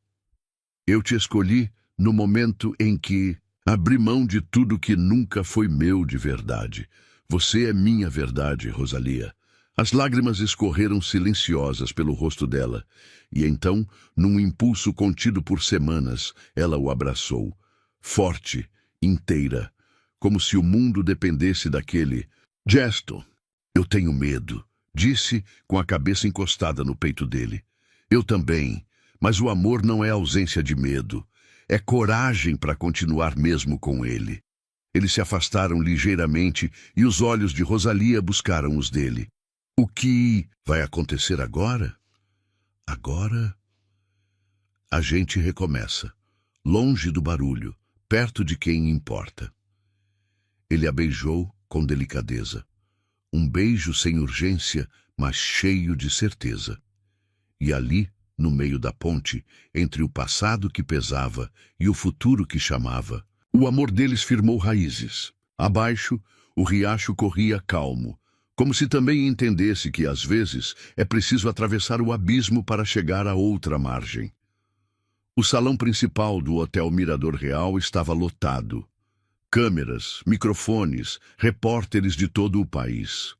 A: Eu te escolhi no momento em que abri mão de tudo que nunca foi meu de verdade. Você é minha verdade, Rosalia. As lágrimas escorreram silenciosas pelo rosto dela, e então, num impulso contido por semanas, ela o abraçou, forte, inteira, como se o mundo dependesse daquele gesto. Eu tenho medo, disse, com a cabeça encostada no peito dele. Eu também, mas o amor não é ausência de medo, é coragem para continuar mesmo com ele. Eles se afastaram ligeiramente e os olhos de Rosalia buscaram os dele. O que vai acontecer agora? Agora, a gente recomeça, longe do barulho, perto de quem importa. Ele a beijou com delicadeza. Um beijo sem urgência, mas cheio de certeza. E ali, no meio da ponte, entre o passado que pesava e o futuro que chamava, o amor deles firmou raízes. Abaixo, o riacho corria calmo, como se também entendesse que, às vezes, é preciso atravessar o abismo para chegar a outra margem. O salão principal do Hotel Mirador Real estava lotado. Câmeras, microfones, repórteres de todo o país.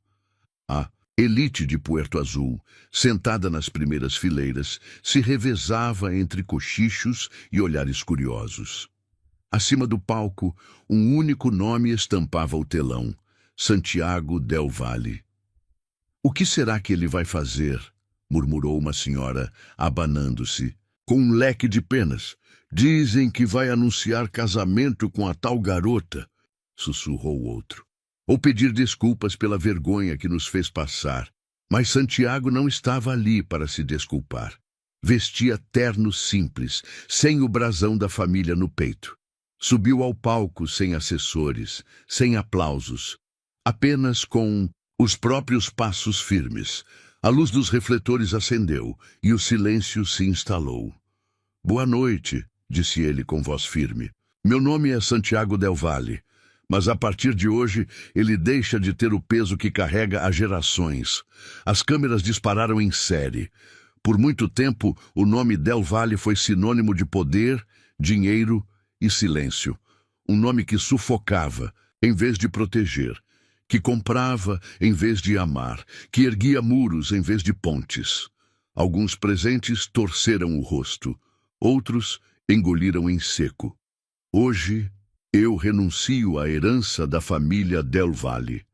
A: A elite de Puerto Azul, sentada nas primeiras fileiras, se revezava entre cochichos e olhares curiosos. Acima do palco, um único nome estampava o telão: Santiago Del Valle. O que será que ele vai fazer? Murmurou uma senhora, abanando-se, com um leque de penas. Dizem que vai anunciar casamento com a tal garota, sussurrou outro. Ou pedir desculpas pela vergonha que nos fez passar. Mas Santiago não estava ali para se desculpar. Vestia terno simples, sem o brasão da família no peito. Subiu ao palco sem assessores, sem aplausos, apenas com os próprios passos firmes. A luz dos refletores acendeu e o silêncio se instalou. Boa noite, disse ele com voz firme. Meu nome é Santiago Del Valle, Mas a partir de hoje, ele deixa de ter o peso que carrega há gerações. As câmeras dispararam em série. Por muito tempo, o nome Del Valle foi sinônimo de poder, dinheiro e silêncio. Um nome que sufocava, em vez de proteger, que comprava em vez de amar, que erguia muros em vez de pontes. Alguns presentes torceram o rosto, outros engoliram em seco. Hoje, eu renuncio à herança da família Del Valle.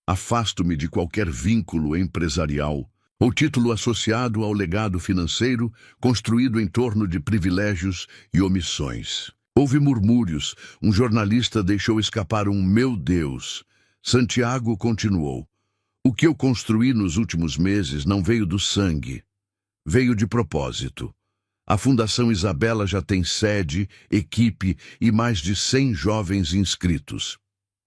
A: Afasto-me de qualquer vínculo empresarial ou título associado ao legado financeiro construído em torno de privilégios e omissões. Houve murmúrios, um jornalista deixou escapar um "meu Deus". Santiago continuou. O que eu construí nos últimos meses não veio do sangue, veio de propósito. A Fundação Isabela já tem sede, equipe e mais de 100 jovens inscritos.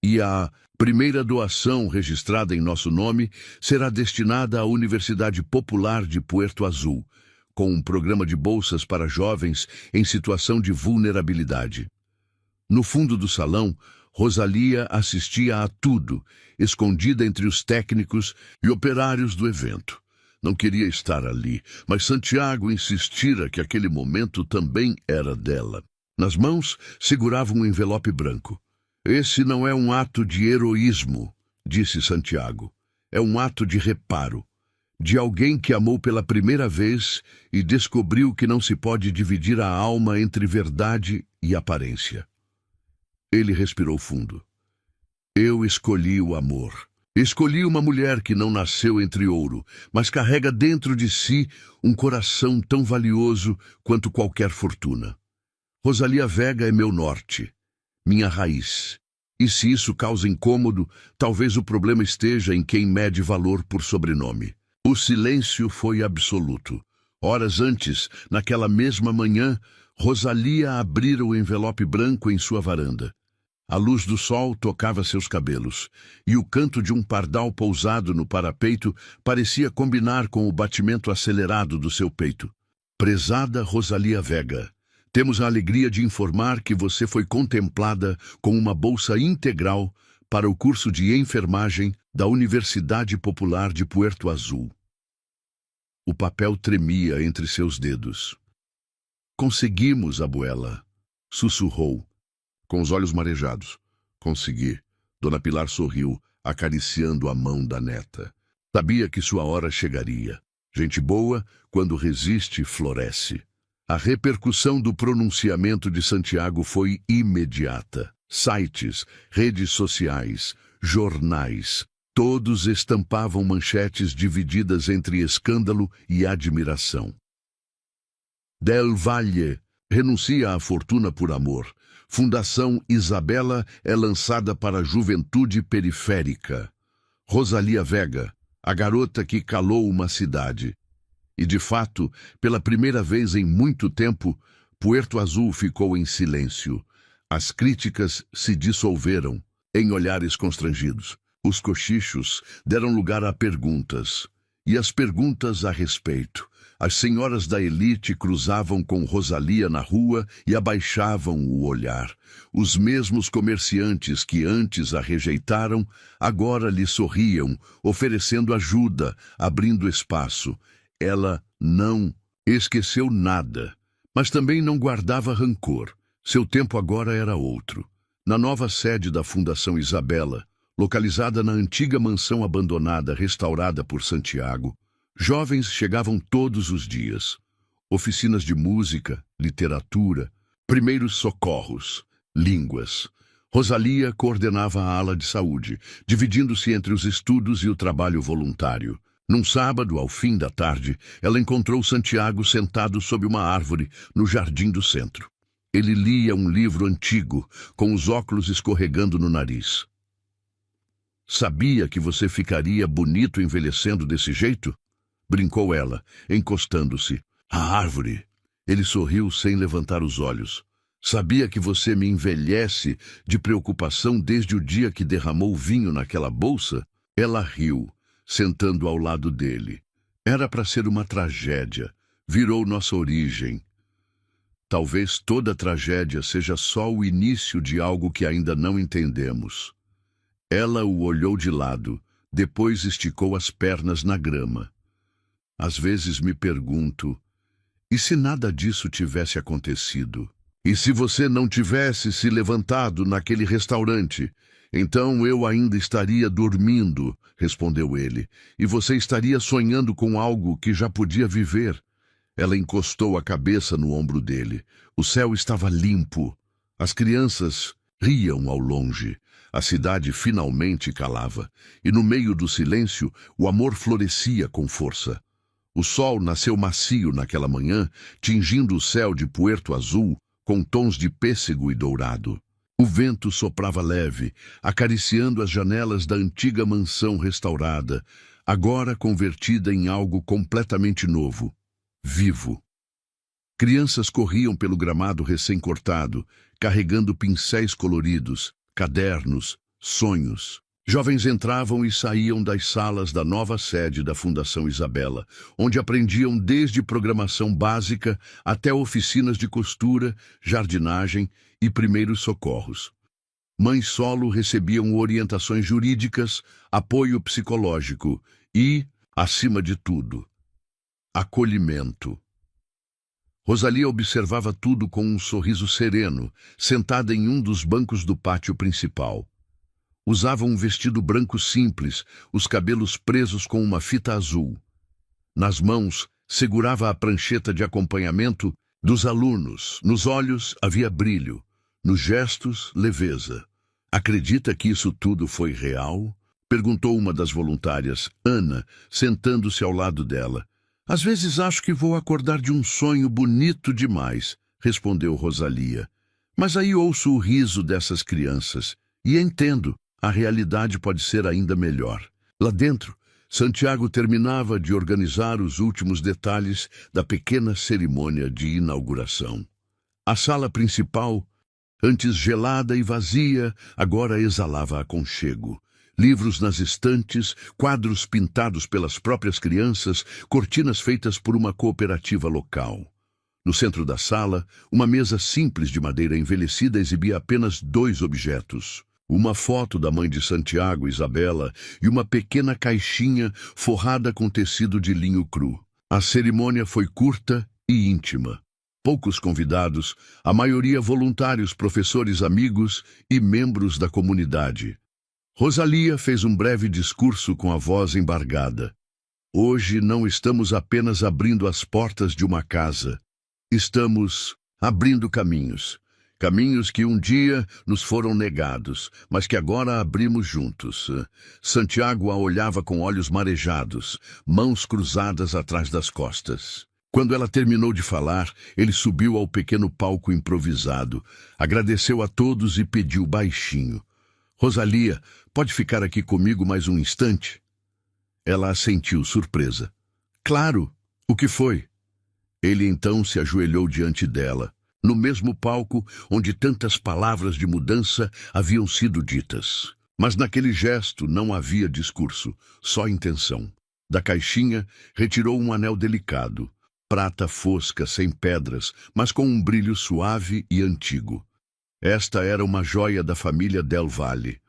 A: E a primeira doação registrada em nosso nome será destinada à Universidade Popular de Puerto Azul, com um programa de bolsas para jovens em situação de vulnerabilidade. No fundo do salão, Rosalia assistia a tudo, escondida entre os técnicos e operários do evento. Não queria estar ali, mas Santiago insistira que aquele momento também era dela. Nas mãos, segurava um envelope branco. Esse não é um ato de heroísmo, disse Santiago. É um ato de reparo, de alguém que amou pela primeira vez e descobriu que não se pode dividir a alma entre verdade e aparência. Ele respirou fundo. Eu escolhi o amor. Escolhi uma mulher que não nasceu entre ouro, mas carrega dentro de si um coração tão valioso quanto qualquer fortuna. Rosalia Vega é meu norte, minha raiz. E se isso causa incômodo, talvez o problema esteja em quem mede valor por sobrenome. O silêncio foi absoluto. Horas antes, naquela mesma manhã, Rosalia abrira o envelope branco em sua varanda. A luz do sol tocava seus cabelos, e o canto de um pardal pousado no parapeito parecia combinar com o batimento acelerado do seu peito. Prezada Rosalia Vega, temos a alegria de informar que você foi contemplada com uma bolsa integral para o curso de enfermagem da Universidade Popular de Puerto Azul. O papel tremia entre seus dedos. Conseguimos, abuela, sussurrou, com os olhos marejados. Consegui. Dona Pilar sorriu, acariciando a mão da neta. Sabia que sua hora chegaria. Gente boa, quando resiste, floresce. A repercussão do pronunciamento de Santiago foi imediata. Sites, redes sociais, jornais, todos estampavam manchetes divididas entre escândalo e admiração. Del Valle renuncia à fortuna por amor. Fundação Isabela é lançada para a juventude periférica. Rosalia Vega, a garota que calou uma cidade. E, de fato, pela primeira vez em muito tempo, Puerto Azul ficou em silêncio. As críticas se dissolveram em olhares constrangidos. Os cochichos deram lugar a perguntas. E as perguntas a respeito. As senhoras da elite cruzavam com Rosalia na rua e abaixavam o olhar. Os mesmos comerciantes que antes a rejeitaram, agora lhe sorriam, oferecendo ajuda, abrindo espaço. Ela não esqueceu nada, mas também não guardava rancor. Seu tempo agora era outro. Na nova sede da Fundação Isabela, localizada na antiga mansão abandonada restaurada por Santiago, jovens chegavam todos os dias. Oficinas de música, literatura, primeiros socorros, línguas. Rosalia coordenava a ala de saúde, dividindo-se entre os estudos e o trabalho voluntário. Num sábado, ao fim da tarde, ela encontrou Santiago sentado sob uma árvore no jardim do centro. Ele lia um livro antigo, com os óculos escorregando no nariz. Sabia que você ficaria bonito envelhecendo desse jeito? Brincou ela, encostando-se. A árvore. Ele sorriu sem levantar os olhos. Sabia que você me envelhece de preocupação desde o dia que derramou vinho naquela bolsa? Ela riu, sentando ao lado dele. Era para ser uma tragédia. Virou nossa origem. Talvez toda tragédia seja só o início de algo que ainda não entendemos. Ela o olhou de lado, depois esticou as pernas na grama. Às vezes me pergunto, e se nada disso tivesse acontecido? E se você não tivesse se levantado naquele restaurante? Então eu ainda estaria dormindo, respondeu ele, e você estaria sonhando com algo que já podia viver. Ela encostou a cabeça no ombro dele. O céu estava limpo. As crianças riam ao longe. A cidade finalmente calava, e no meio do silêncio o amor florescia com força. O sol nasceu macio naquela manhã, tingindo o céu de puerto azul, com tons de pêssego e dourado. O vento soprava leve, acariciando as janelas da antiga mansão restaurada, agora convertida em algo completamente novo, vivo. Crianças corriam pelo gramado recém-cortado, carregando pincéis coloridos, cadernos, sonhos. Jovens entravam e saíam das salas da nova sede da Fundação Isabela, onde aprendiam desde programação básica até oficinas de costura, jardinagem e primeiros socorros. Mães solo recebiam orientações jurídicas, apoio psicológico e, acima de tudo, acolhimento. Rosalia observava tudo com um sorriso sereno, sentada em um dos bancos do pátio principal. Usava um vestido branco simples, os cabelos presos com uma fita azul. Nas mãos, segurava a prancheta de acompanhamento dos alunos. Nos olhos havia brilho, nos gestos, leveza. Acredita que isso tudo foi real? Perguntou uma das voluntárias, Ana, sentando-se ao lado dela. Às vezes acho que vou acordar de um sonho bonito demais, respondeu Rosalia. Mas aí ouço o riso dessas crianças e entendo. A realidade pode ser ainda melhor. Lá dentro, Santiago terminava de organizar os últimos detalhes da pequena cerimônia de inauguração. A sala principal, antes gelada e vazia, agora exalava aconchego. Livros nas estantes, quadros pintados pelas próprias crianças, cortinas feitas por uma cooperativa local. No centro da sala, uma mesa simples de madeira envelhecida exibia apenas 2 objetos. Uma foto da mãe de Santiago, Isabela, e uma pequena caixinha forrada com tecido de linho cru. A cerimônia foi curta e íntima. Poucos convidados, a maioria voluntários, professores, amigos e membros da comunidade. Rosalia fez um breve discurso com a voz embargada. Hoje não estamos apenas abrindo as portas de uma casa. Estamos abrindo caminhos. Caminhos que um dia nos foram negados, mas que agora abrimos juntos. Santiago a olhava com olhos marejados, mãos cruzadas atrás das costas. Quando ela terminou de falar, ele subiu ao pequeno palco improvisado, agradeceu a todos e pediu baixinho. Rosalia, pode ficar aqui comigo mais um instante? Ela assentiu, surpresa. Claro, o que foi? Ele então se ajoelhou diante dela, no mesmo palco onde tantas palavras de mudança haviam sido ditas. Mas naquele gesto não havia discurso, só intenção. Da caixinha, retirou um anel delicado, prata fosca, sem pedras, mas com um brilho suave e antigo. Esta era uma joia da família Del Valle,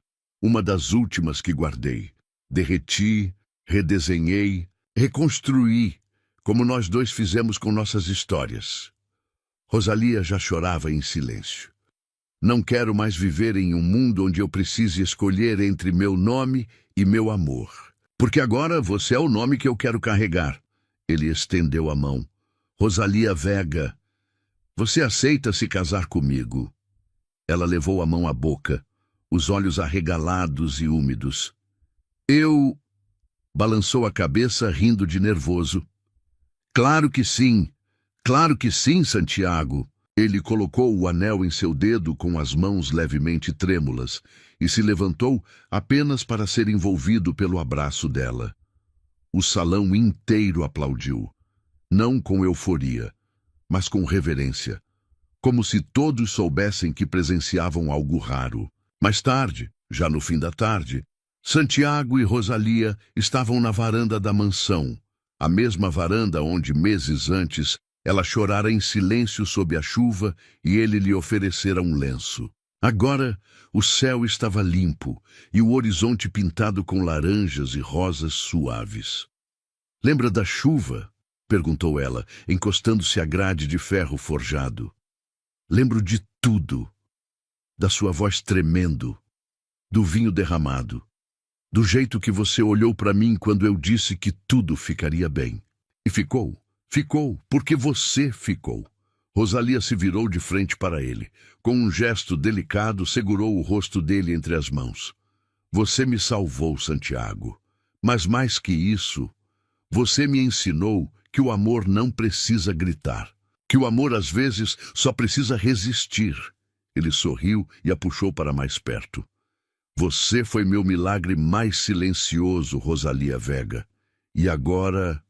A: uma das últimas que guardei. Derreti, redesenhei, reconstruí, como nós dois fizemos com nossas histórias. Rosalia já chorava em silêncio. Não quero mais viver em um mundo onde eu precise escolher entre meu nome e meu amor. Porque agora você é o nome que eu quero carregar. Ele estendeu a mão. Rosalia Vega, você aceita se casar comigo? Ela levou a mão à boca, os olhos arregalados e úmidos. Eu... Balançou a cabeça, rindo de nervoso. Claro que sim, Santiago. Ele colocou o anel em seu dedo com as mãos levemente trêmulas e se levantou apenas para ser envolvido pelo abraço dela. O salão inteiro aplaudiu, não com euforia, mas com reverência, como se todos soubessem que presenciavam algo raro. Mais tarde, já no fim da tarde, Santiago e Rosalia estavam na varanda da mansão, a mesma varanda onde, meses antes, Ela chorara em silêncio sob a chuva e ele lhe oferecera um lenço. Agora o céu estava limpo e o horizonte pintado com laranjas e rosas suaves. Lembra da chuva? Perguntou ela, encostando-se à grade de ferro forjado. Lembro de tudo. Da sua voz tremendo, do vinho derramado, do jeito que você olhou para mim quando eu disse que tudo ficaria bem. E ficou, porque você ficou. Rosalia se virou de frente para ele. Com um gesto delicado, segurou o rosto dele entre as mãos. Você me salvou, Santiago. Mas mais que isso, você me ensinou que o amor não precisa gritar, que o amor às vezes só precisa resistir. Ele sorriu e a puxou para mais perto. Você foi meu milagre mais silencioso, Rosalia Vega. E agora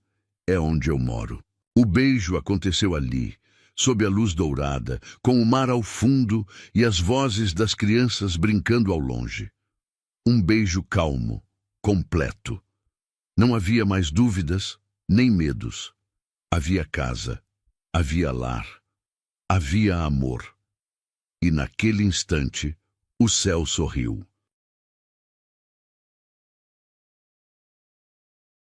A: é onde eu moro. O beijo aconteceu ali, sob a luz dourada, com o mar ao fundo e as vozes das crianças brincando ao longe. Um beijo calmo, completo. Não havia mais dúvidas, nem medos. Havia casa, havia lar, havia amor. E naquele instante, o céu sorriu.